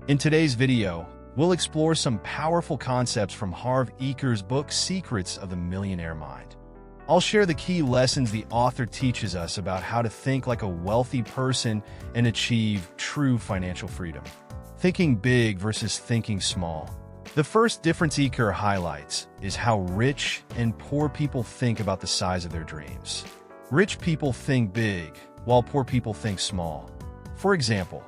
In today's video, we'll explore some powerful concepts from Harv Eker's book, Secrets of the Millionaire Mind. I'll share the key lessons the author teaches us about how to think like a wealthy person and achieve true financial freedom. Thinking big versus thinking small. The first difference Eker highlights is how rich and poor people think about the size of their dreams. Rich people think big, while poor people think small. For example,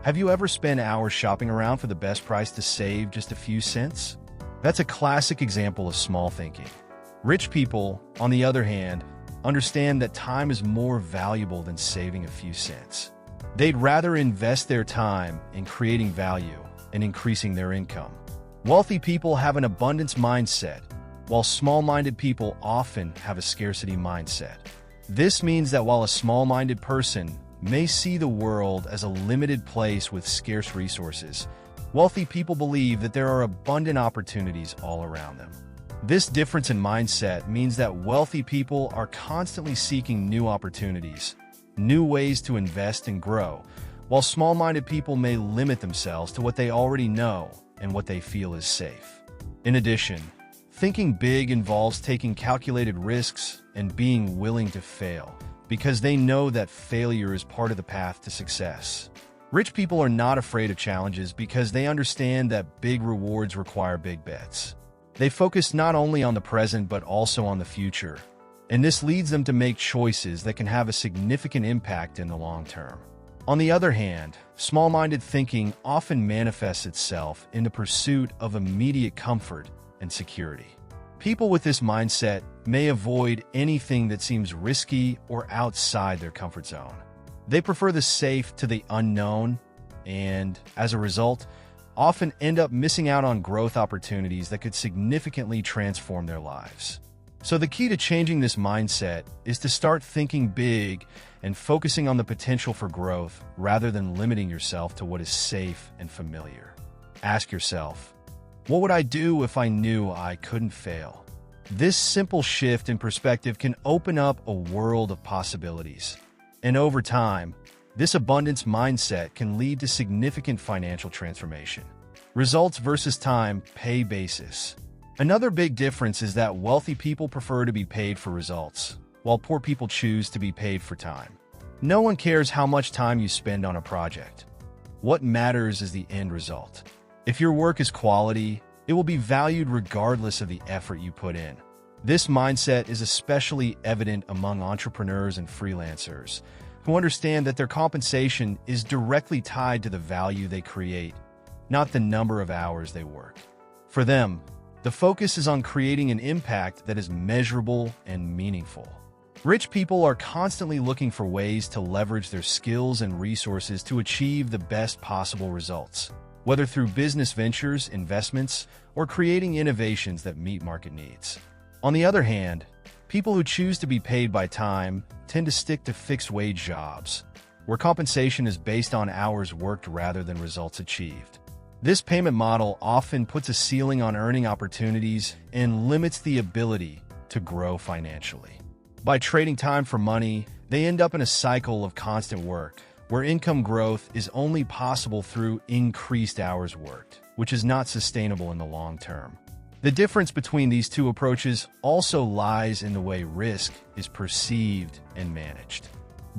have you ever spent hours shopping around for the best price to save just a few cents? That's a classic example of small thinking. Rich people, on the other hand, understand that time is more valuable than saving a few cents. They'd rather invest their time in creating value and increasing their income. Wealthy people have an abundance mindset, while small-minded people often have a scarcity mindset. This means that while a small-minded person may see the world as a limited place with scarce resources, wealthy people believe that there are abundant opportunities all around them. This difference in mindset means that wealthy people are constantly seeking new opportunities, new ways to invest and grow, while small-minded people may limit themselves to what they already know and what they feel is safe. In addition, thinking big involves taking calculated risks and being willing to fail, because they know that failure is part of the path to success. Rich people are not afraid of challenges because they understand that big rewards require big bets. They focus not only on the present but also on the future, and this leads them to make choices that can have a significant impact in the long term. On the other hand, small-minded thinking often manifests itself in the pursuit of immediate comfort and security. People with this mindset may avoid anything that seems risky or outside their comfort zone. They prefer the safe to the unknown and, as a result, often end up missing out on growth opportunities that could significantly transform their lives. So the key to changing this mindset is to start thinking big and focusing on the potential for growth rather than limiting yourself to what is safe and familiar. Ask yourself, what would I do if I knew I couldn't fail? This simple shift in perspective can open up a world of possibilities. And over time, this abundance mindset can lead to significant financial transformation. Results versus time pay basis. Another big difference is that wealthy people prefer to be paid for results, while poor people choose to be paid for time. No one cares how much time you spend on a project. What matters is the end result. If your work is quality, it will be valued regardless of the effort you put in. This mindset is especially evident among entrepreneurs and freelancers, who understand that their compensation is directly tied to the value they create, not the number of hours they work. For them, the focus is on creating an impact that is measurable and meaningful. Rich people are constantly looking for ways to leverage their skills and resources to achieve the best possible results, whether through business ventures, investments, or creating innovations that meet market needs. On the other hand, people who choose to be paid by time tend to stick to fixed-wage jobs, where compensation is based on hours worked rather than results achieved. This payment model often puts a ceiling on earning opportunities and limits the ability to grow financially. By trading time for money, they end up in a cycle of constant work, where income growth is only possible through increased hours worked, which is not sustainable in the long term. The difference between these two approaches also lies in the way risk is perceived and managed.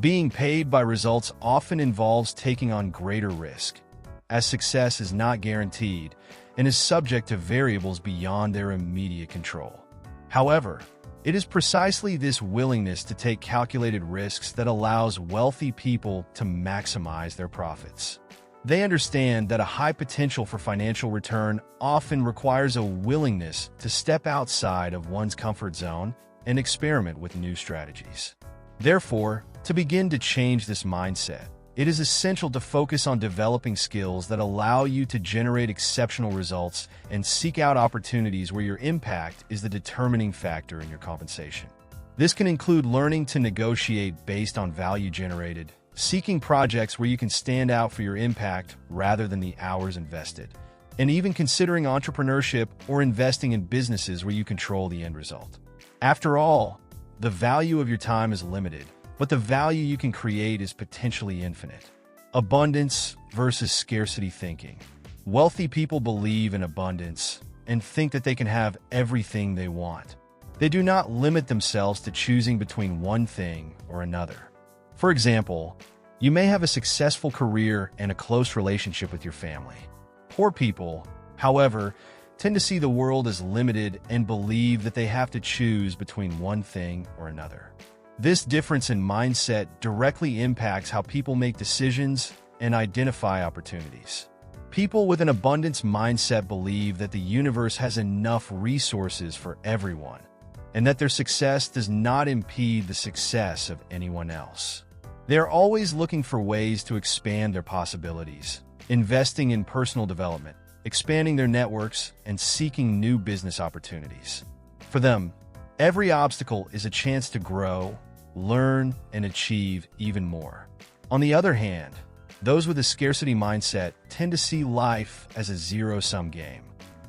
Being paid by results often involves taking on greater risk, as success is not guaranteed and is subject to variables beyond their immediate control. However, it is precisely this willingness to take calculated risks that allows wealthy people to maximize their profits. They understand that a high potential for financial return often requires a willingness to step outside of one's comfort zone and experiment with new strategies. Therefore, to begin to change this mindset, it is essential to focus on developing skills that allow you to generate exceptional results and seek out opportunities where your impact is the determining factor in your compensation. This can include learning to negotiate based on value generated, seeking projects where you can stand out for your impact rather than the hours invested, and even considering entrepreneurship or investing in businesses where you control the end result. After all, the value of your time is limited, but the value you can create is potentially infinite. Abundance versus scarcity thinking. Wealthy people believe in abundance and think that they can have everything they want. They do not limit themselves to choosing between one thing or another. For example, you may have a successful career and a close relationship with your family. Poor people, however, tend to see the world as limited and believe that they have to choose between one thing or another. This difference in mindset directly impacts how people make decisions and identify opportunities. People with an abundance mindset believe that the universe has enough resources for everyone, and that their success does not impede the success of anyone else. They are always looking for ways to expand their possibilities, investing in personal development, expanding their networks, and seeking new business opportunities. For them, every obstacle is a chance to grow, learn, and achieve even more. On the other hand, those with a scarcity mindset tend to see life as a zero-sum game,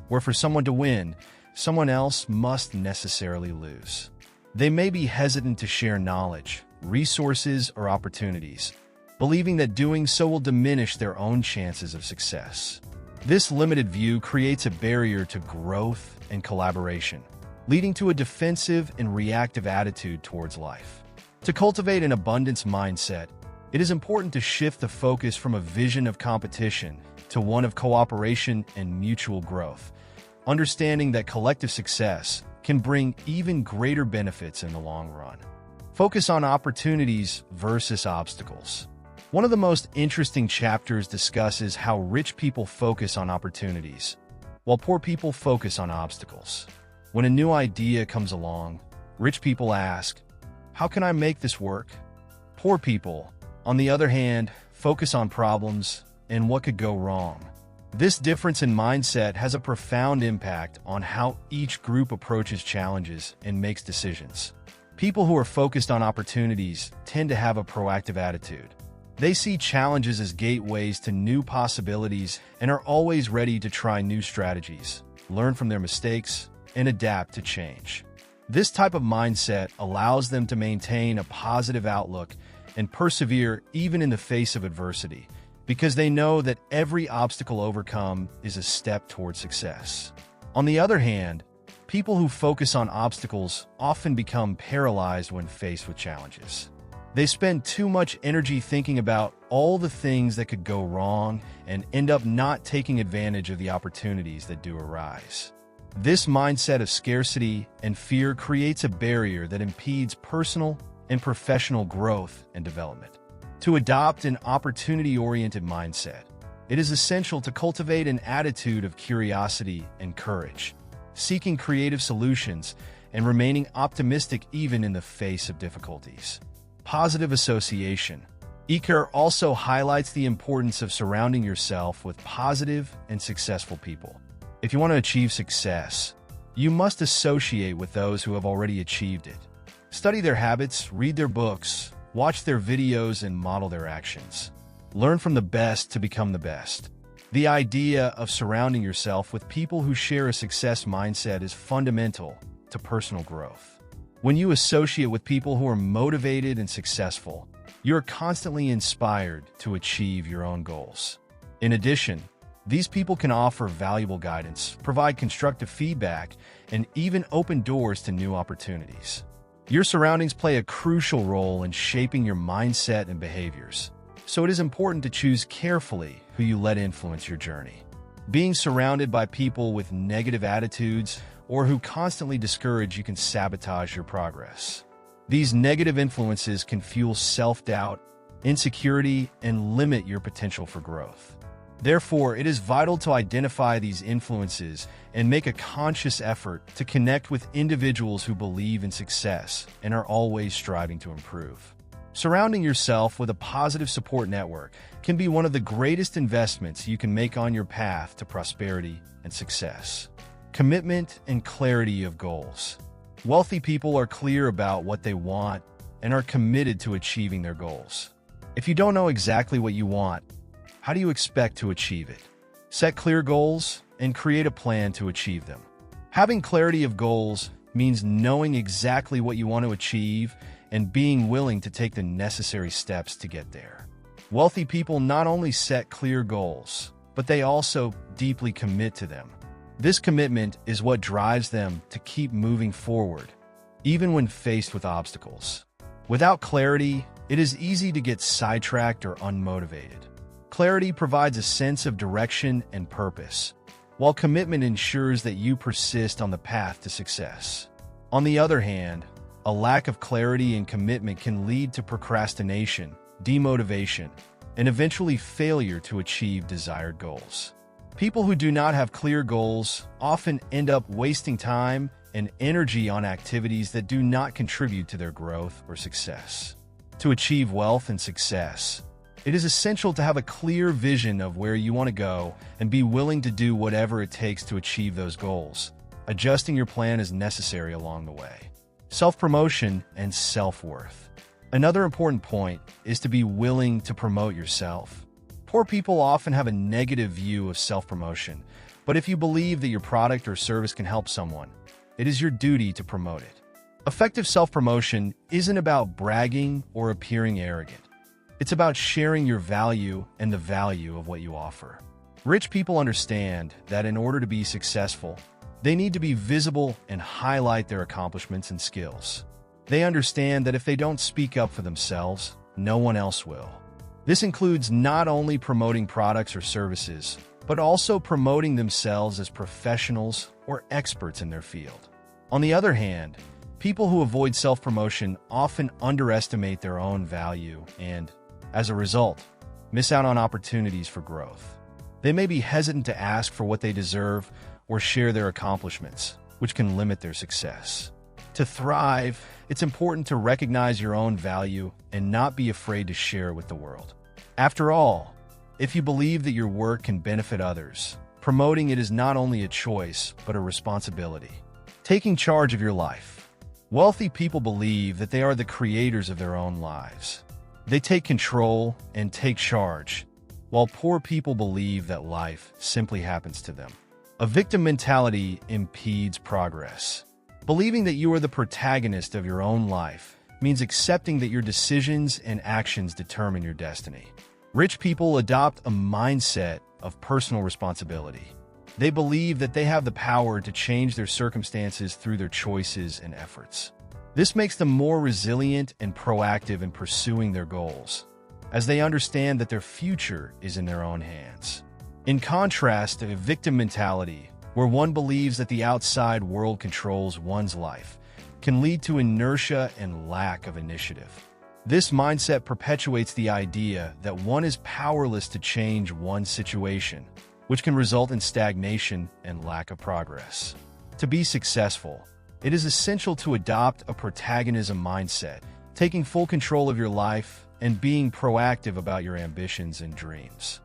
where for someone to win, someone else must necessarily lose. They may be hesitant to share knowledge, resources, or opportunities, believing that doing so will diminish their own chances of success. This limited view creates a barrier to growth and collaboration, leading to a defensive and reactive attitude towards life. To cultivate an abundance mindset, it is important to shift the focus from a vision of competition to one of cooperation and mutual growth, understanding that collective success can bring even greater benefits in the long run. Focus on opportunities versus obstacles. One of the most interesting chapters discusses how rich people focus on opportunities, while poor people focus on obstacles. When a new idea comes along, rich people ask, "How can I make this work?" Poor people, on the other hand, focus on problems and what could go wrong. This difference in mindset has a profound impact on how each group approaches challenges and makes decisions. People who are focused on opportunities tend to have a proactive attitude. They see challenges as gateways to new possibilities and are always ready to try new strategies, learn from their mistakes, and adapt to change. This type of mindset allows them to maintain a positive outlook and persevere even in the face of adversity, because they know that every obstacle overcome is a step toward success. On the other hand, people who focus on obstacles often become paralyzed when faced with challenges. They spend too much energy thinking about all the things that could go wrong and end up not taking advantage of the opportunities that do arise. This mindset of scarcity and fear creates a barrier that impedes personal and professional growth and development. To adopt an opportunity-oriented mindset, it is essential to cultivate an attitude of curiosity and courage, seeking creative solutions and remaining optimistic even in the face of difficulties. Positive association. Eker also highlights the importance of surrounding yourself with positive and successful people. If you want to achieve success, you must associate with those who have already achieved it. Study their habits, read their books, watch their videos, and model their actions. Learn from the best to become the best. The idea of surrounding yourself with people who share a success mindset is fundamental to personal growth. When you associate with people who are motivated and successful, you're constantly inspired to achieve your own goals. In addition, these people can offer valuable guidance, provide constructive feedback, and even open doors to new opportunities. Your surroundings play a crucial role in shaping your mindset and behaviors, so it is important to choose carefully who you let influence your journey. Being surrounded by people with negative attitudes or who constantly discourage you can sabotage your progress. These negative influences can fuel self-doubt, insecurity, and limit your potential for growth. Therefore, it is vital to identify these influences and make a conscious effort to connect with individuals who believe in success and are always striving to improve. Surrounding yourself with a positive support network can be one of the greatest investments you can make on your path to prosperity and success. Commitment and clarity of goals. Wealthy people are clear about what they want and are committed to achieving their goals. If you don't know exactly what you want, how do you expect to achieve it? Set clear goals and create a plan to achieve them. Having clarity of goals means knowing exactly what you want to achieve and being willing to take the necessary steps to get there. Wealthy people not only set clear goals, but they also deeply commit to them. This commitment is what drives them to keep moving forward, even when faced with obstacles. Without clarity, it is easy to get sidetracked or unmotivated. Clarity provides a sense of direction and purpose, while commitment ensures that you persist on the path to success. On the other hand, a lack of clarity and commitment can lead to procrastination, demotivation, and eventually failure to achieve desired goals. People who do not have clear goals often end up wasting time and energy on activities that do not contribute to their growth or success. To achieve wealth and success, it is essential to have a clear vision of where you want to go and be willing to do whatever it takes to achieve those goals. Adjusting your plan is necessary along the way. Self-promotion and self-worth. Another important point is to be willing to promote yourself. Poor people often have a negative view of self-promotion, but if you believe that your product or service can help someone, it is your duty to promote it. Effective self-promotion isn't about bragging or appearing arrogant. It's about sharing your value and the value of what you offer. Rich people understand that in order to be successful, they need to be visible and highlight their accomplishments and skills. They understand that if they don't speak up for themselves, no one else will. This includes not only promoting products or services, but also promoting themselves as professionals or experts in their field. On the other hand, people who avoid self-promotion often underestimate their own value and, as a result, miss out on opportunities for growth. They may be hesitant to ask for what they deserve or share their accomplishments, which can limit their success. To thrive, it's important to recognize your own value and not be afraid to share it with the world. After all, if you believe that your work can benefit others, promoting it is not only a choice, but a responsibility. Taking charge of your life. Wealthy people believe that they are the creators of their own lives. They take control and take charge, while poor people believe that life simply happens to them. A victim mentality impedes progress. Believing that you are the protagonist of your own life means accepting that your decisions and actions determine your destiny. Rich people adopt a mindset of personal responsibility. They believe that they have the power to change their circumstances through their choices and efforts. This makes them more resilient and proactive in pursuing their goals, as they understand that their future is in their own hands. In contrast to a victim mentality, where one believes that the outside world controls one's life, can lead to inertia and lack of initiative. This mindset perpetuates the idea that one is powerless to change one's situation, which can result in stagnation and lack of progress. To be successful, it is essential to adopt a protagonism mindset, taking full control of your life and being proactive about your ambitions and dreams.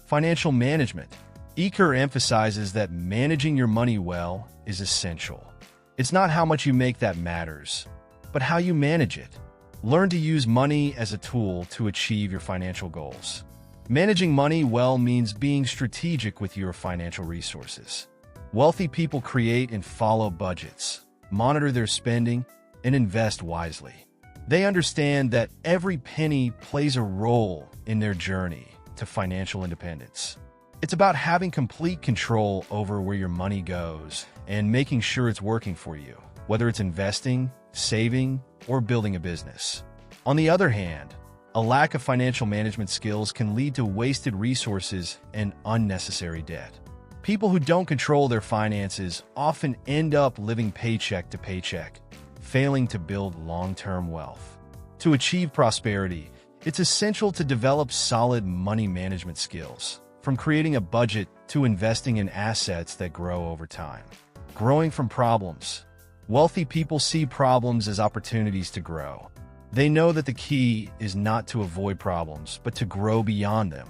Financial management. Eker emphasizes that managing your money well is essential. It's not how much you make that matters, but how you manage it. Learn to use money as a tool to achieve your financial goals. Managing money well means being strategic with your financial resources. Wealthy people create and follow budgets, monitor their spending, and invest wisely. They understand that every penny plays a role in their journey to financial independence. It's about having complete control over where your money goes and making sure it's working for you, whether it's investing, saving, or building a business. On the other hand, a lack of financial management skills can lead to wasted resources and unnecessary debt. People who don't control their finances often end up living paycheck to paycheck, failing to build long-term wealth. To achieve prosperity, it's essential to develop solid money management skills, from creating a budget to investing in assets that grow over time. Growing from problems. Wealthy people see problems as opportunities to grow. They know that the key is not to avoid problems, but to grow beyond them.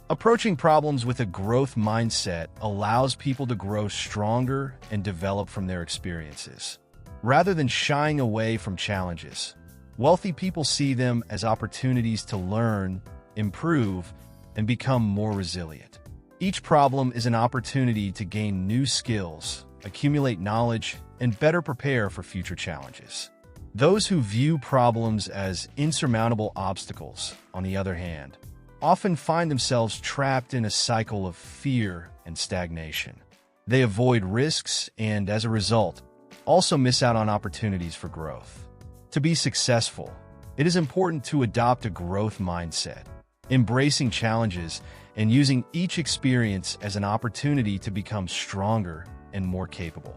Approaching problems with a growth mindset allows people to grow stronger and develop from their experiences. Rather than shying away from challenges, wealthy people see them as opportunities to learn, improve, and become more resilient. Each problem is an opportunity to gain new skills, accumulate knowledge, and better prepare for future challenges. Those who view problems as insurmountable obstacles, on the other hand, often find themselves trapped in a cycle of fear and stagnation. They avoid risks and, as a result, also miss out on opportunities for growth. To be successful, it is important to adopt a growth mindset, embracing challenges and using each experience as an opportunity to become stronger and more capable.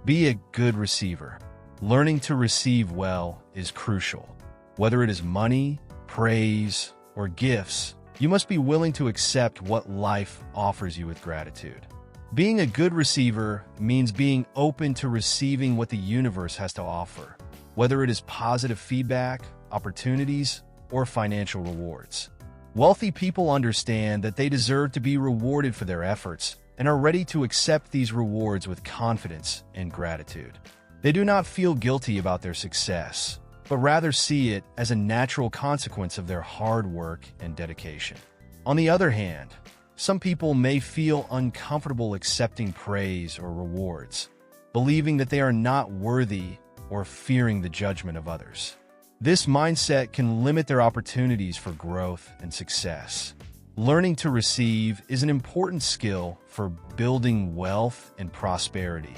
Be a good receiver. Learning to receive well is crucial. Whether it is money, praise, or gifts, you must be willing to accept what life offers you with gratitude. Being a good receiver means being open to receiving what the universe has to offer, whether it is positive feedback, opportunities, or financial rewards. Wealthy people understand that they deserve to be rewarded for their efforts and are ready to accept these rewards with confidence and gratitude. They do not feel guilty about their success, but rather see it as a natural consequence of their hard work and dedication. On the other hand, some people may feel uncomfortable accepting praise or rewards, believing that they are not worthy or fearing the judgment of others. This mindset can limit their opportunities for growth and success. Learning to receive is an important skill for building wealth and prosperity,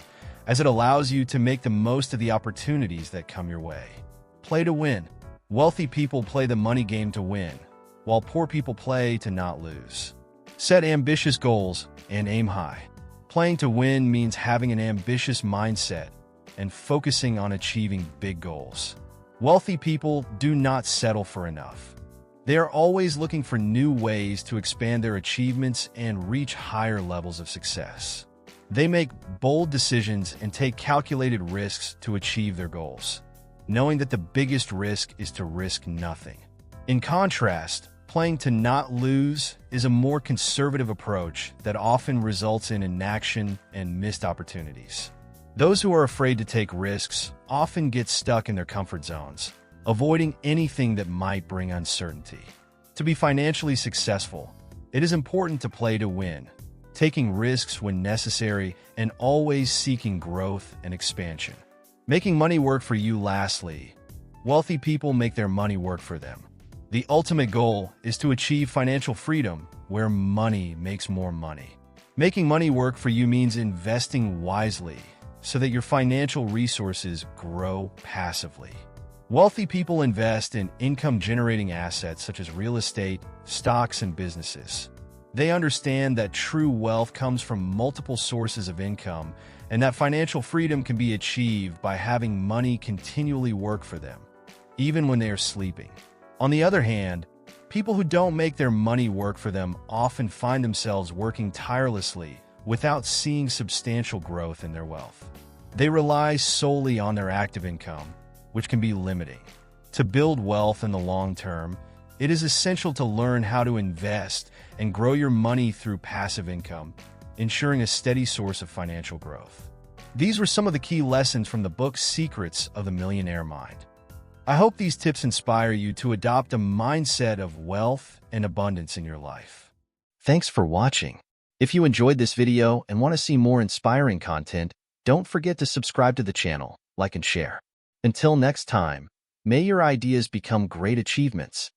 as it allows you to make the most of the opportunities that come your way. Play to win. Wealthy people play the money game to win, while poor people play to not lose. Set ambitious goals and aim high. Playing to win means having an ambitious mindset and focusing on achieving big goals. Wealthy people do not settle for enough. They are always looking for new ways to expand their achievements and reach higher levels of success. They make bold decisions and take calculated risks to achieve their goals, knowing that the biggest risk is to risk nothing. In contrast, playing to not lose is a more conservative approach that often results in inaction and missed opportunities. Those who are afraid to take risks often get stuck in their comfort zones, avoiding anything that might bring uncertainty. To be financially successful, it is important to play to win, taking risks when necessary and always seeking growth and expansion. Making money work for you. Lastly, wealthy people make their money work for them. The ultimate goal is to achieve financial freedom where money makes more money. Making money work for you means investing wisely so that your financial resources grow passively. Wealthy people invest in income-generating assets such as real estate, stocks, and businesses. They understand that true wealth comes from multiple sources of income and that financial freedom can be achieved by having money continually work for them, even when they are sleeping. On the other hand, people who don't make their money work for them often find themselves working tirelessly without seeing substantial growth in their wealth. They rely solely on their active income, which can be limiting. To build wealth in the long term, it is essential to learn how to invest and grow your money through passive income, ensuring a steady source of financial growth. These were some of the key lessons from the book Secrets of the Millionaire Mind. I hope these tips inspire you to adopt a mindset of wealth and abundance in your life. Thanks for watching. If you enjoyed this video and want to see more inspiring content, don't forget to subscribe to the channel, like and share. Until next time, may your ideas become great achievements.